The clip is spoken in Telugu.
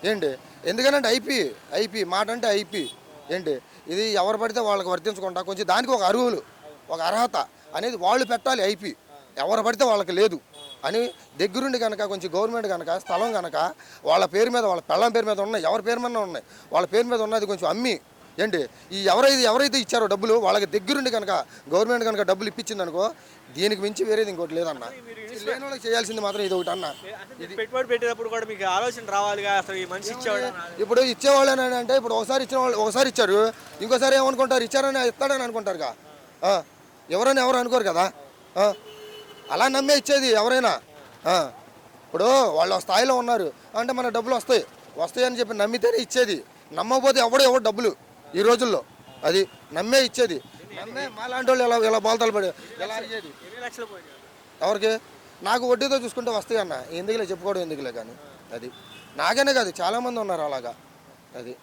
ఏంటి ఎందుకనంటే ఐపీ మాట అంటే ఐపీ ఏంటి ఇది ఎవరు పడితే వాళ్ళకి వర్తించకుండా కొంచెం దానికి ఒక అర్హులు ఒక అర్హత అనేది వాళ్ళు పెట్టాలి ఐపీ ఎవరు పడితే వాళ్ళకి లేదు అని దగ్గరుండి కనుక కొంచెం గవర్నమెంట్ కనుక స్థలం కనుక వాళ్ళ పేరు మీద వాళ్ళ పెళ్ళం పేరు మీద ఉన్నాయి ఎవరి పేరు మీద ఉన్నాయి వాళ్ళ పేరు మీద ఉన్నది కొంచెం అమ్మి ఏంటి ఈ ఎవరైతే ఇచ్చారో డబ్బులు వాళ్ళకి దగ్గరుండి కనుక గవర్నమెంట్ కనుక డబ్బులు ఇప్పించింది అనుకో దీనికి మించి వేరేది ఇంకోటి లేదన్న లేని వాళ్ళకి చేయాల్సింది మాత్రం ఇది ఒకటి అన్న ఇది పెట్టుబడి పెట్టేటప్పుడు కూడా మీకు ఆలోచన రావాలిగా, అసలు ఈ మనిషి ఇచ్చేవాడు. ఇప్పుడు ఇచ్చేవాళ్ళు అంటే ఇప్పుడు ఒకసారి ఇచ్చిన వాళ్ళు ఒకసారి ఇచ్చారు ఇంకోసారి ఏమనుకుంటారు ఇచ్చారని ఇస్తాడని అనుకుంటారుగా ఎవరైనా ఎవరు అనుకోరు కదా అలా నమ్మే ఇచ్చేది ఎవరైనా ఇప్పుడు వాళ్ళు ఆ స్థాయిలో ఉన్నారు అంటే మన డబ్బులు వస్తాయని చెప్పి నమ్మితేనే ఇచ్చేది నమ్మకపోతే ఎవడు డబ్బులు ఈ రోజుల్లో అది నమ్మే ఇచ్చేది నమ్మే మాలాంటి వాళ్ళు ఇలా బోల్తాలు పడి ఎలా అడిగేది ఎవరికి నాకు వడ్డీతో చూసుకుంటే వస్తాయి అన్న ఎందుకులే చెప్పుకోవడం ఎందుకులే కానీ అది నాకనే కాదు చాలామంది ఉన్నారు అలాగా అది